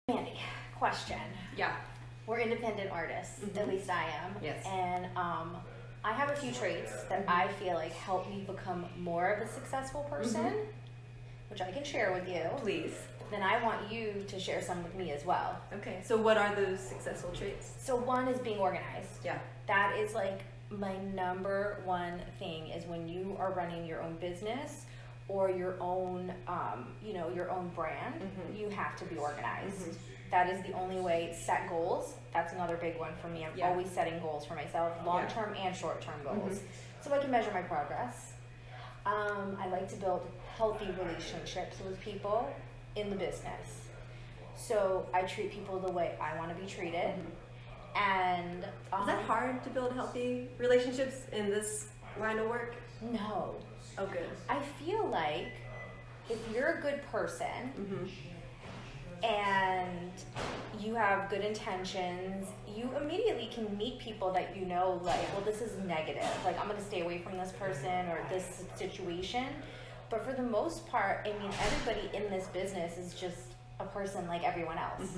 Mandy, question. Yeah. We're independent artists, at least I am. Yes. And I have a few traits that I feel like help me become more of a successful person, which I can share with you. Please. Then I want you to share some with me as well. Okay. So what are those successful traits? So one is being organized. Yeah. That is like my number one thing is when you are running your own business or your own, your own brand, you have to be organized. That is the only way. Set goals. That's another big one for me. I'm always setting goals for myself, long-term and short-term goals, so I can measure my progress. I like to build healthy relationships with people in the business. So I treat people the way I want to be treated. And is that hard to build healthy relationships in this line of work? No. Oh, good. I feel like if you're a good person and you have good intentions, you immediately can meet people that you know, like, well, this is negative. Like, I'm going to stay away from this person or this situation. But for the most part, I mean, everybody in this business is just a person like everyone else.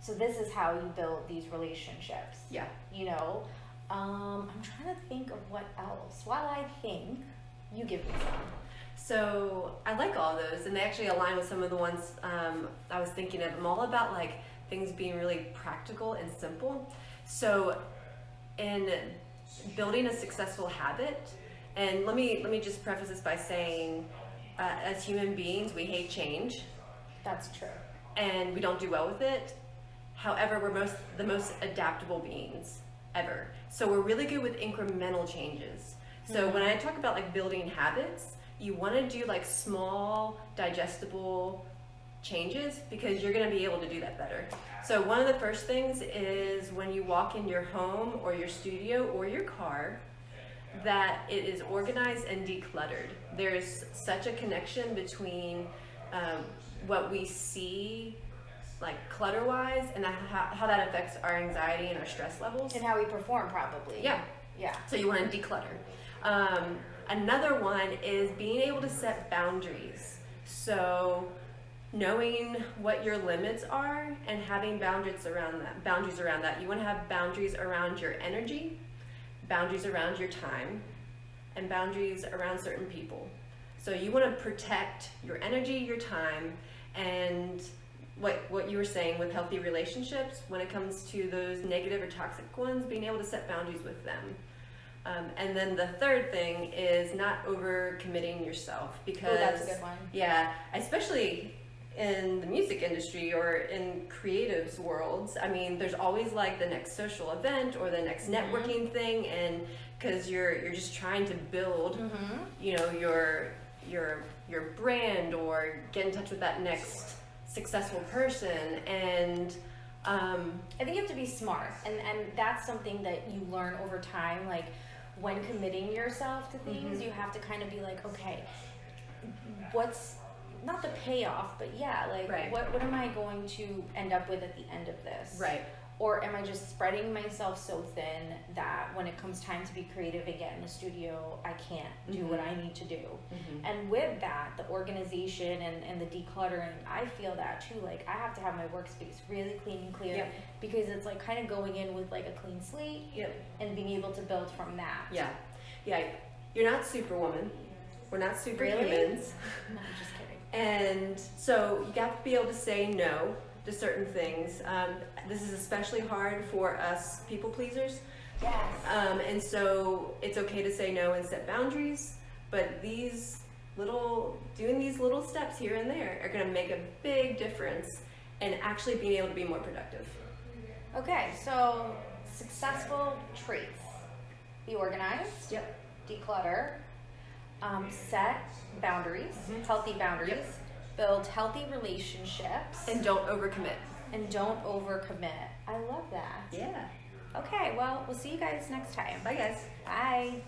So this is how you build these relationships. Yeah. You know? I'm trying to think of what else. While I think, you give me some. So I like all of those, and they actually align with some of the ones I was thinking of. I'm all about like things being really practical and simple. So in building a successful habit, and let me just preface this by saying, as human beings, we hate change. That's true. And we don't do well with it. However, we're the most adaptable beings ever. So we're really good with incremental changes. So when I talk about like building habits, you want to do like small, digestible changes because you're going to be able to do that better. So one of the first things is when you walk in your home or your studio or your car, that it is organized and decluttered. There's such a connection between what we see like clutter-wise and how that affects our anxiety and our stress levels. And how we perform, probably. Yeah. Yeah. So you want to declutter. Another one is being able to set boundaries. So knowing what your limits are and having boundaries around that. You want to have boundaries around your energy, boundaries around your time, and boundaries around certain people. So you want to protect your energy, your time, and what you were saying with healthy relationships, when it comes to those negative or toxic ones, being able to set boundaries with them. And then the third thing is not overcommitting yourself, because that's a good one. Yeah, especially in the music industry or in creatives worlds. I mean, there's always like the next social event or the next networking thing, and because you're just trying to build, your brand or get in touch with that next successful person. And I think you have to be smart, and that's something that you learn over time. Like when committing yourself to things, you have to kind of be like, okay, what's not the payoff, but what am I going to end up with at the end of this? Right. Or am I just spreading myself so thin that when it comes time to be creative and get in the studio, I can't do what I need to do? And with that, the organization and the decluttering, I feel that too. Like I have to have my workspace really clean and clear because it's like kind of going in with like a clean slate and being able to build from that. Yeah. You're not Superwoman. We're not superhumans. Really? No, I'm just kidding. And so you have to be able to say no to certain things. This is especially hard for us people pleasers. Yes. And so it's okay to say no and set boundaries, but doing these little steps here and there are going to make a big difference in actually being able to be more productive. Okay, so successful traits: be organized, declutter, set boundaries, healthy boundaries, build healthy relationships, and don't overcommit. I love that. Yeah. Okay, well, we'll see you guys next time. Bye, guys. Bye.